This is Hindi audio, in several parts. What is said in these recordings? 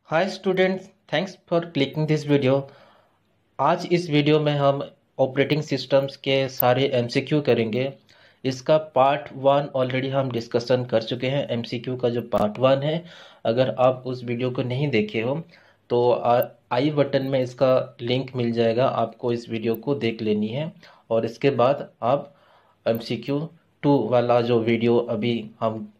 Hi students, thanks for clicking this video. आज इस वीडियो में हम ऑपरेटिंग सिस्टम्स के सारे एमसीक्यू करेंगे। इसका पार्ट वन ऑलरेडी हम डिस्कशन कर चुके हैं। एमसीक्यू का जो पार्ट वन है, अगर आप उस वीडियो को नहीं देखे हो तो आई बटन में इसका लिंक मिल जाएगा, आपको इस वीडियो को देख लेनी है और इसके बाद आप एमसीक्यू टू वाला जो वीडियो अभी हम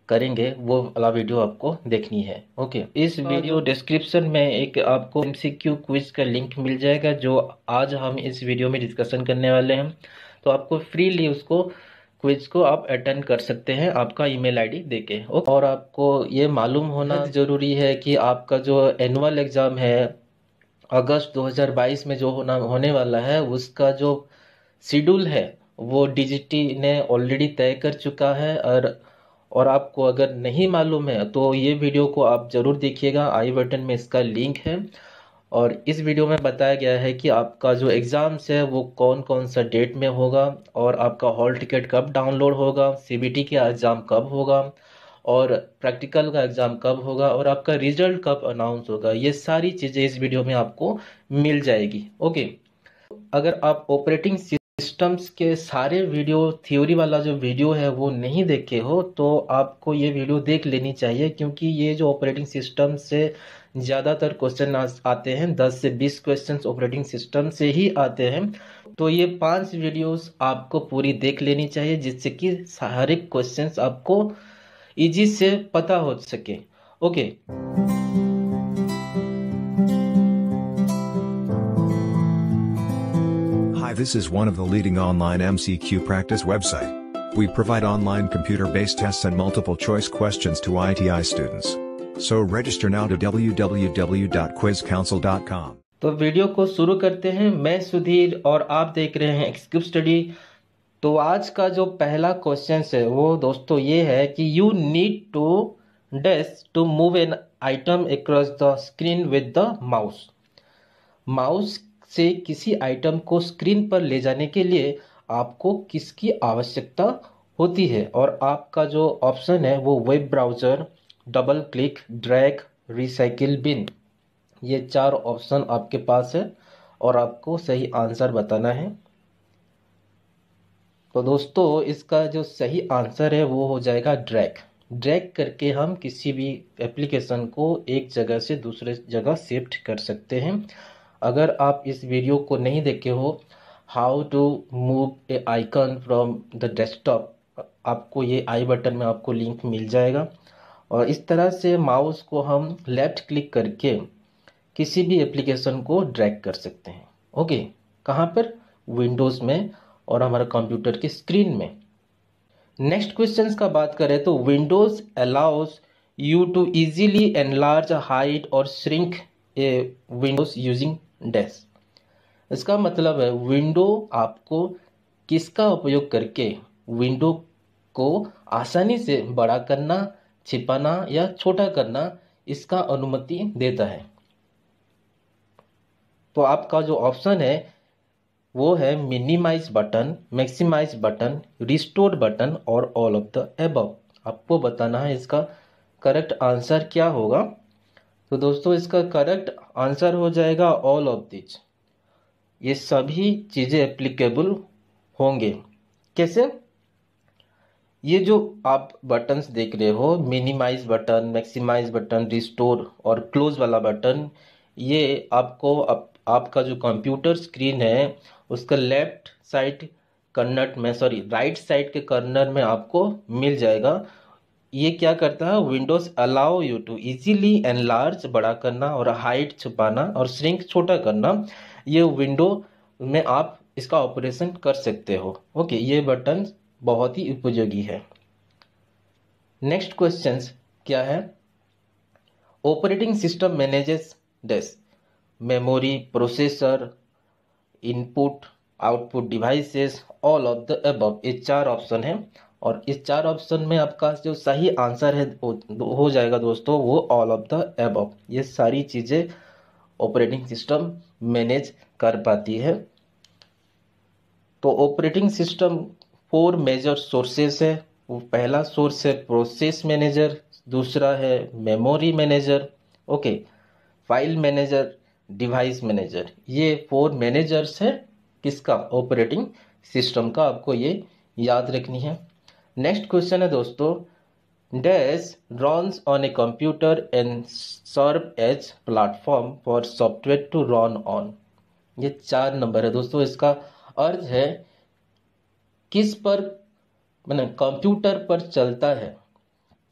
करेंगे वो वाला वीडियो आपको देखनी है। ओके, इस वीडियो डिस्क्रिप्शन में एक आपको एमसीक्यू क्विज का लिंक मिल जाएगा जो आज हम इस वीडियो में डिस्कशन करने वाले हैं। तो आपको फ्रीली उसको क्विज को आप अटेंड कर सकते हैं आपका ईमेल आईडी देके। ओके, और आपको ये मालूम होना जरूरी है कि आपका जो एनुअल एग्जाम है अगस्त 2022 में जो होने वाला है, उसका जो शेड्यूल है वो डीजीटी ने ऑलरेडी तय कर चुका है। और आपको अगर नहीं मालूम है तो ये वीडियो को आप ज़रूर देखिएगा, आई बटन में इसका लिंक है। और इस वीडियो में बताया गया है कि आपका जो एग्ज़ाम्स है वो कौन कौन सा डेट में होगा, और आपका हॉल टिकट कब डाउनलोड होगा, सीबीटी का एग्ज़ाम कब होगा, और प्रैक्टिकल का एग्ज़ाम कब होगा, और आपका रिजल्ट कब अनाउंस होगा। ये सारी चीज़ें इस वीडियो में आपको मिल जाएगी। ओके, अगर आप ऑपरेटिंग सिस्टम्स के सारे वीडियो, थ्योरी वाला जो वीडियो है वो नहीं देखे हो तो आपको ये वीडियो देख लेनी चाहिए, क्योंकि ये जो ऑपरेटिंग सिस्टम से ज़्यादातर क्वेश्चन आते हैं, 10 से 20 क्वेश्चंस ऑपरेटिंग सिस्टम से ही आते हैं। तो ये 5 वीडियोस आपको पूरी देख लेनी चाहिए, जिससे कि सारे क्वेश्चंस आपको इजी से पता हो सके। Okay, Hi, this is one of the leading online MCQ practice website. We provide online computer-based tests and multiple choice questions to ITI students. So register now to www.quizcouncil.com. तो वीडियो को शुरू करते हैं। मैं सुधीर और आप देख रहे हैं एक्सक्यूब स्टडी। तो आज का जो पहला क्वेश्चन है वो दोस्तों ये है कि you need to dash to move an item across the screen with the mouse. Mouse से किसी आइटम को स्क्रीन पर ले जाने के लिए आपको किसकी आवश्यकता होती है? और आपका जो ऑप्शन है वो web browser, double click, drag, recycle bin, ये 4 ऑप्शन आपके पास है और आपको सही आंसर बताना है। तो दोस्तों इसका जो सही आंसर है वो हो जाएगा ड्रैग। ड्रैग करके हम किसी भी एप्लीकेशन को एक जगह से दूसरे जगह शिफ्ट कर सकते हैं। अगर आप इस वीडियो को नहीं देखे हो, how to move a icon from the desktop, आपको ये आई बटन में आपको लिंक मिल जाएगा। और इस तरह से माउस को हम लेफ्ट क्लिक करके किसी भी एप्लीकेशन को ड्रैग कर सकते हैं। ओके, कहाँ पर? विंडोज़ में और हमारे कंप्यूटर की स्क्रीन में। नेक्स्ट क्वेश्चंस का बात करें तो Windows allows you to easily enlarge, hide और shrink a windows using dash. इसका मतलब है विंडो आपको किसका उपयोग करके विंडो को आसानी से बड़ा करना, छिपाना या छोटा करना, इसका अनुमति देता है। तो आपका जो ऑप्शन है वो है minimize button, maximize button, restore button और ऑल ऑफ द एबव। आपको बताना है इसका करेक्ट आंसर क्या होगा। तो दोस्तों इसका करेक्ट आंसर हो जाएगा ऑल ऑफ दिस। ये सभी चीज़ें एप्लीकेबल होंगे। कैसे? ये जो आप बटन्स देख रहे हो, minimize button, maximize button, restore और क्लोज वाला बटन, ये आपको आपका जो कंप्यूटर स्क्रीन है उसका लेफ्ट साइड कर्नर में, सॉरी राइट साइड के कर्नर में आपको मिल जाएगा। ये क्या करता है? Windows allow you to easily enlarge, बड़ा करना, और हाइड, छुपाना, और श्रिंक, छोटा करना। ये विंडो में आप इसका ऑपरेशन कर सकते हो। ओके, ये बटन बहुत ही उपयोगी है। नेक्स्ट क्वेश्चन क्या है? Operating system manages dash memory, processor, input, output devices, all of the above. ये 4 ऑप्शन है और इस 4 ऑप्शन में आपका जो सही आंसर है हो जाएगा दोस्तों वो ऑल ऑफ द अबव। ये सारी चीज़ें ऑपरेटिंग सिस्टम मैनेज कर पाती है। तो ऑपरेटिंग सिस्टम 4 मेजर सोर्सेस है। वो पहला सोर्स है प्रोसेस मैनेजर, दूसरा है memory manager, okay, file manager, device manager, ये 4 मैनेजर्स है किसका, ऑपरेटिंग सिस्टम का, आपको ये याद रखनी है। नेक्स्ट क्वेश्चन है दोस्तों, dash runs on a computer and serve as platform for software to run on। ये 4 नंबर है दोस्तों। इसका अर्थ है किस पर, मतलब कंप्यूटर पर चलता है,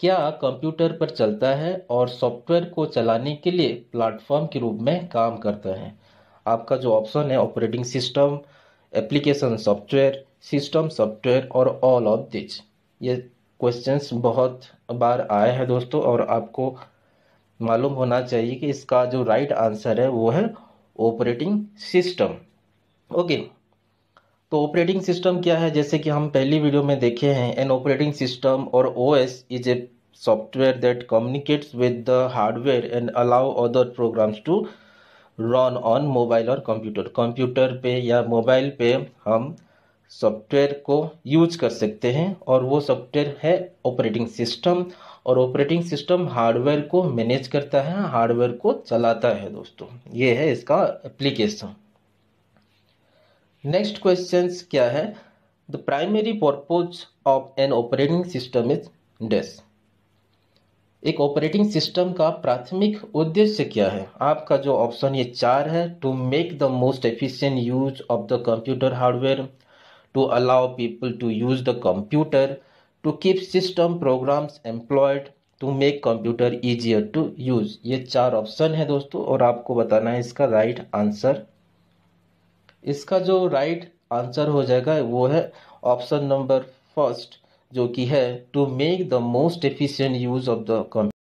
क्या कंप्यूटर पर चलता है और सॉफ्टवेयर को चलाने के लिए प्लेटफॉर्म के रूप में काम करता है। आपका जो ऑप्शन है, operating system, application software, system software और ऑल ऑफ दिस। ये क्वेश्चंस बहुत बार आए हैं दोस्तों, और आपको मालूम होना चाहिए कि इसका जो राइट आंसर है वो है ऑपरेटिंग सिस्टम। ओके, तो ऑपरेटिंग सिस्टम क्या है, जैसे कि हम पहली वीडियो में देखे हैं, एन ऑपरेटिंग सिस्टम और OS is a software that communicates with the hardware and allow other programs to run on mobile और कंप्यूटर। कंप्यूटर पे या मोबाइल पे हम सॉफ्टवेयर को यूज कर सकते हैं, और वो सॉफ्टवेयर है ऑपरेटिंग सिस्टम, और ऑपरेटिंग सिस्टम हार्डवेयर को मैनेज करता है, हार्डवेयर को चलाता है दोस्तों। ये है इसका एप्लीकेशन। नेक्स्ट क्वेश्चन क्या है, the primary purpose of an operating system is dash. एक ऑपरेटिंग सिस्टम का प्राथमिक उद्देश्य क्या है। आपका जो ऑप्शन ये 4 है, to make the most efficient use of the computer hardware, to allow people to use the computer, to keep system programs employed, to make computer easier to use। ये 4 ऑप्शन है दोस्तों, और आपको बताना है इसका राइट आंसर। इसका जो राइट आंसर हो जाएगा वो है ऑप्शन नंबर फर्स्ट, जो कि है to make the most efficient use of the computer.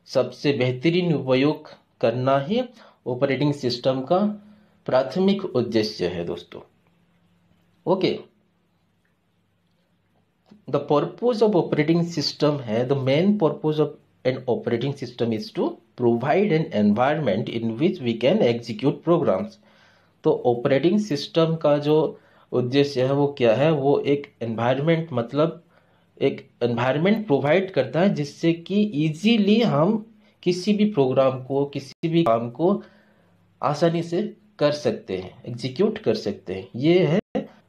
सबसे बेहतरीन उपयोग करना ही ऑपरेटिंग सिस्टम का प्राथमिक उद्देश्य है दोस्तों। Okay, the purpose of operating system है, the main purpose of an operating system is to provide an environment in which we can execute programs. तो ऑपरेटिंग सिस्टम का जो उद्देश्य है वो क्या है, वो एक एनवायरनमेंट, मतलब एक एनवायरनमेंट प्रोवाइड करता है जिससे कि इजीली हम किसी भी प्रोग्राम को, किसी भी काम को आसानी से कर सकते हैं, एग्जीक्यूट कर सकते हैं। ये है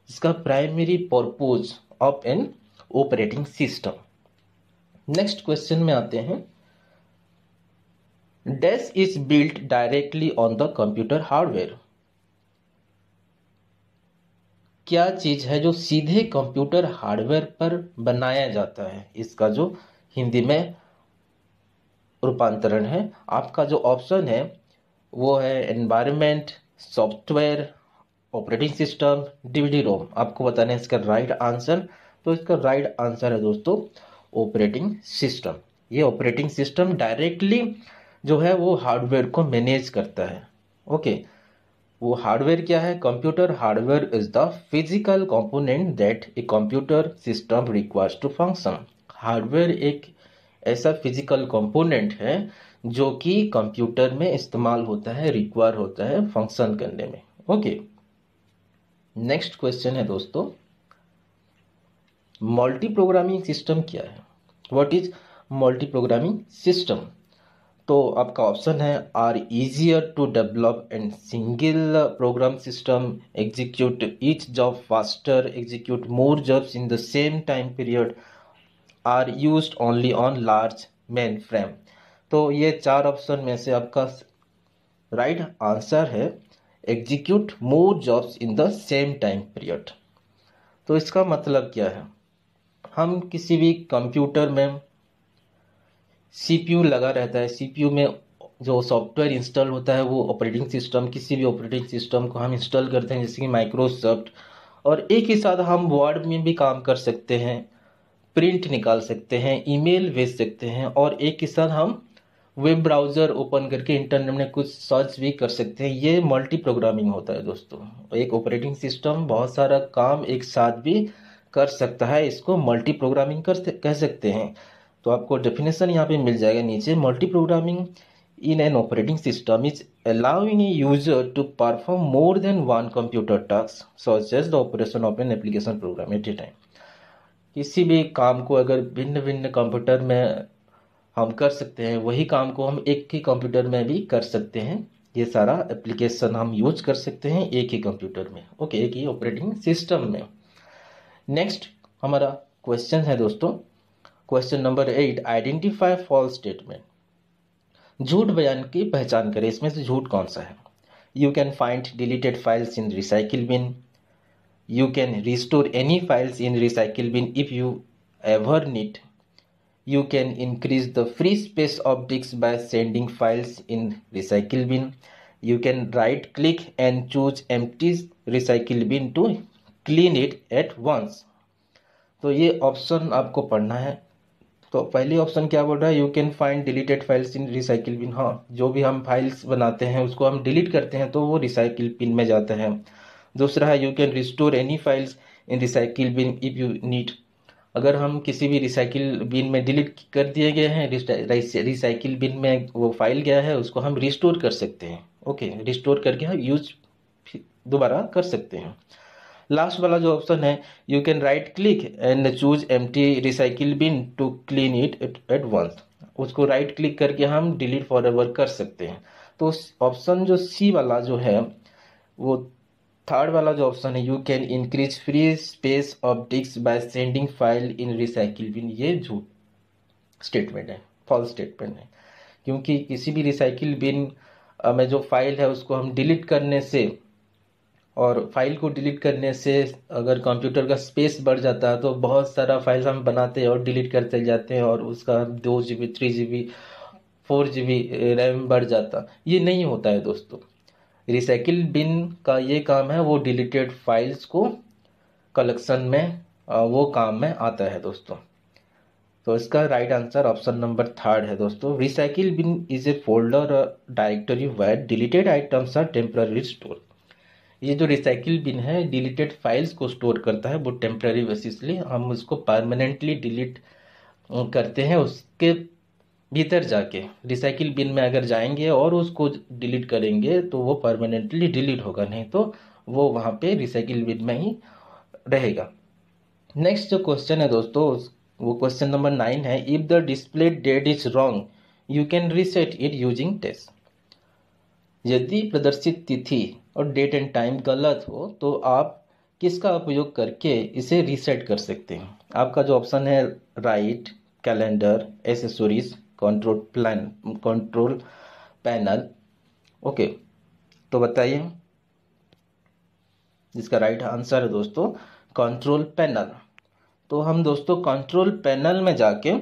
इसका primary purpose of an operating system. Next question में आते हैं, dash is built directly on the computer hardware. क्या चीज है जो सीधे कंप्यूटर हार्डवेयर पर बनाया जाता है, इसका जो हिंदी में रूपांतरण है। आपका जो ऑप्शन है वो है environment, software, operating system, DVD ROM. आपको बताना है इसका राइट आंसर। तो इसका राइट आंसर है दोस्तों ऑपरेटिंग सिस्टम। ये ऑपरेटिंग सिस्टम डायरेक्टली जो है वो हार्डवेयर को मैनेज करता है। ओके, वो हार्डवेयर क्या है, computer hardware is the physical component that a computer system requires to function. Hardware एक ऐसा फिजिकल कंपोनेंट है जो कि कंप्यूटर में इस्तेमाल होता है, रिक्वायर होता है फंक्शन करने में। ओके, नेक्स्ट क्वेश्चन है दोस्तों, मल्टी प्रोग्रामिंग सिस्टम क्या है, what is multi programming system. तो आपका ऑप्शन है are easier to develop and single program system, execute each job faster, execute more jobs in the same time period, are used only on large mainframe. तो ये 4 ऑप्शन में से आपका राइट आंसर है execute more jobs in the same time period. तो इसका मतलब क्या है, हम किसी भी कंप्यूटर में सीपीयू लगा रहता है, सीपीयू में जो सॉफ्टवेयर इंस्टॉल होता है वो ऑपरेटिंग सिस्टम, किसी भी ऑपरेटिंग सिस्टम को हम इंस्टॉल करते हैं जैसे कि माइक्रोसॉफ्ट, और एक ही साथ हम वर्ड में भी काम कर सकते हैं, प्रिंट निकाल सकते हैं, ईमेल भेज सकते हैं, और एक ही साथ हम वेब ब्राउज़र ओपन करके इंटरनेट में कुछ सर्च भी कर सकते हैं। ये मल्टी प्रोग्रामिंग होता है दोस्तों। एक ऑपरेटिंग सिस्टम बहुत सारा काम एक साथ भी कर सकता है, इसको मल्टी प्रोग्रामिंग कह सकते हैं। तो आपको डेफिनेशन यहाँ पे मिल जाएगा नीचे, multi programming in an operating system is allowing a user to perform more than one computer task such as the operation of an application program at a time. किसी भी काम को अगर भिन्न भिन्न कंप्यूटर में हम कर सकते हैं, वही काम को हम एक ही कंप्यूटर में भी कर सकते हैं। ये सारा एप्लीकेशन हम यूज कर सकते हैं एक ही कंप्यूटर में, ओके, एक ही ऑपरेटिंग सिस्टम में। नेक्स्ट हमारा क्वेश्चन है दोस्तों, question number 8, identify false statement. झूठ बयान की पहचान करें, इसमें से झूठ कौन सा है? You can find deleted files in recycle bin, you can restore any files in recycle bin if you ever need, you can increase the free space of disks by sending files in recycle bin, you can right click and choose empty recycle bin to clean it at once। तो ये ऑप्शन आपको पढ़ना है। तो पहली ऑप्शन क्या बोल रहा है? You can find deleted files in recycle bin. हाँ, जो भी हम फाइल्स बनाते हैं उसको हम डिलीट करते हैं तो वो रिसाइकिल बिन में जाता है। दूसरा है you can restore any files in recycle bin if you need. अगर हम किसी भी रिसाइकिल बिन में डिलीट कर दिए गए हैं, रिसाइकिल बिन में वो फाइल गया है, उसको हम रिस्टोर कर सकते हैं, ओके, रिस्टोर करके हम यूज दोबारा कर सकते हैं। लास्ट वाला जो ऑप्शन है, you can right click and choose empty recycle bin to clean it at once. उसको राइट क्लिक करके हम डिलीट फॉरएवर कर सकते हैं। तो ऑप्शन जो सी वाला जो है, वो थर्ड वाला जो ऑप्शन है, you can increase free space of disk by sending file in recycle bin, ये झूठ स्टेटमेंट है, फॉल्स स्टेटमेंट है। क्योंकि किसी भी रिसाइकिल बिन में जो फाइल है उसको हम डिलीट करने से, और फाइल को डिलीट करने से अगर कंप्यूटर का स्पेस बढ़ जाता है तो बहुत सारा फाइल हम बनाते हैं और डिलीट करते जाते हैं, और उसका 2 GB 3 GB 4 GB रैम बढ़ जाता। ये नहीं होता है दोस्तों। रिसाइकिल बिन का ये काम है, वो डिलीटेड फाइल्स को कलेक्शन में वो काम में आता है दोस्तों। तो इसका right answer option number third है दोस्तों। Recycle bin is a folder directory where deleted items are temporary store. ये जो रिसाइकिल बिन है डिलीटेड फाइल्स को स्टोर करता है, वो टेम्पररी बेसिस लिए हम उसको परमानेंटली डिलीट करते हैं। उसके भीतर जाके रिसाइकिल बिन में अगर जाएंगे और उसको डिलीट करेंगे तो वो परमानेंटली डिलीट होगा, नहीं तो वो वहाँ पे रिसाइकिल बिन में ही रहेगा। नेक्स्ट जो क्वेश्चन है दोस्तों, वो क्वेश्चन नंबर 9 है, if the display date is wrong you can reset it using test. यदि प्रदर्शित तिथि और डेट एंड टाइम गलत हो तो आप किसका उपयोग करके इसे रीसेट कर सकते हैं? आपका जो ऑप्शन है, right, calendar, accessories, control panel, okay. तो बताइए, जिसका राइट आंसर है दोस्तों कंट्रोल पैनल। तो हम दोस्तों कंट्रोल पैनल में जाके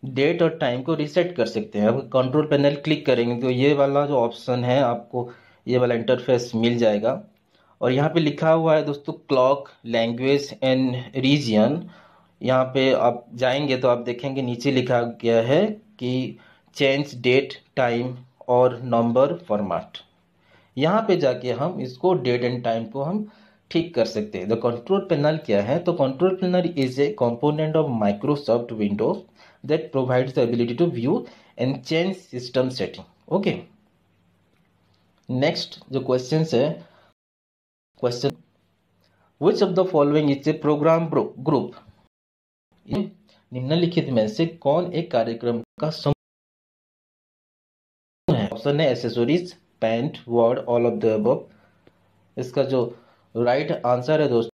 डेट और टाइम को रीसेट कर सकते हैं। अब कंट्रोल पैनल क्लिक करेंगे तो ये वाला जो ऑप्शन है, आपको ये वाला इंटरफेस मिल जाएगा, और यहाँ पे लिखा हुआ है दोस्तों क्लॉक, लैंग्वेज एंड रीजन। यहाँ पे आप जाएंगे तो आप देखेंगे नीचे लिखा गया है कि चेंज डेट, टाइम और नंबर फॉर्मेट। यहाँ पे जाके हम इसको डेट एंड टाइम को हम ठीक कर सकते हैं। द कंट्रोल पैनल क्या है? तो control panel is a component of Microsoft Windows that provides the ability to view and change system setting, okay. Next जो क्वेश्चन है, question, which of the following is a program group. निम्नलिखित में से कौन एक कार्यक्रम का समूह है? ऑप्शन है accessories, paint, word, all of the above. इसका जो राइट आंसर है दोस्तों,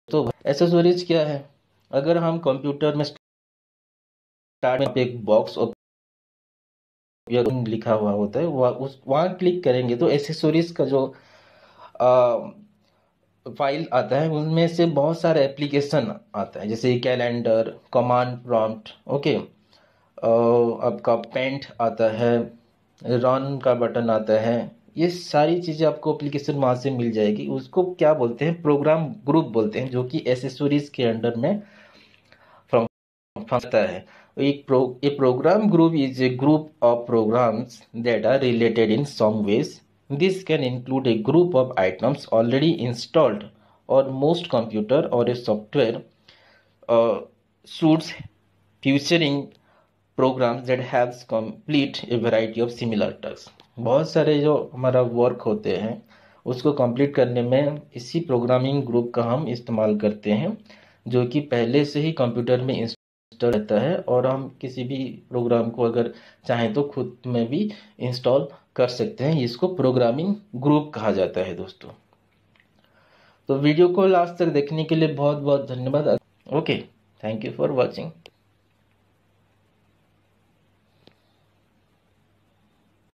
तो एसेसरीज क्या है? अगर हम कंप्यूटर में स्टार्ट में एक बॉक्स लिखा हुआ होता है, वहाँ क्लिक करेंगे तो एसेसरीज का जो फाइल आता है उनमें से बहुत सारे एप्लीकेशन आता है, जैसे कैलेंडर, कमांड प्रॉम्प्ट, ओके, आपका पेंट आता है, रन का बटन आता है। ये सारी चीज़ें आपको एप्लीकेशन वहाँ से मिल जाएगी। उसको क्या बोलते हैं? प्रोग्राम ग्रुप बोलते हैं, जो कि एसेसरीज के अंडर में फंसता है। A program group is a group of programs that are related in some ways. This can include a group of items already installed on most computer or a software suites featuring programs that have complete a variety of similar tasks. बहुत सारे जो हमारा वर्क होते हैं उसको कंप्लीट करने में इसी प्रोग्रामिंग ग्रुप का हम इस्तेमाल करते हैं, जो कि पहले से ही कंप्यूटर में इंस्टॉल रहता है और हम किसी भी प्रोग्राम को अगर चाहें तो खुद में भी इंस्टॉल कर सकते हैं। इसको प्रोग्रामिंग ग्रुप कहा जाता है दोस्तों। तो वीडियो को लास्ट तक देखने के लिए बहुत बहुत धन्यवाद। Okay, thank you for watching.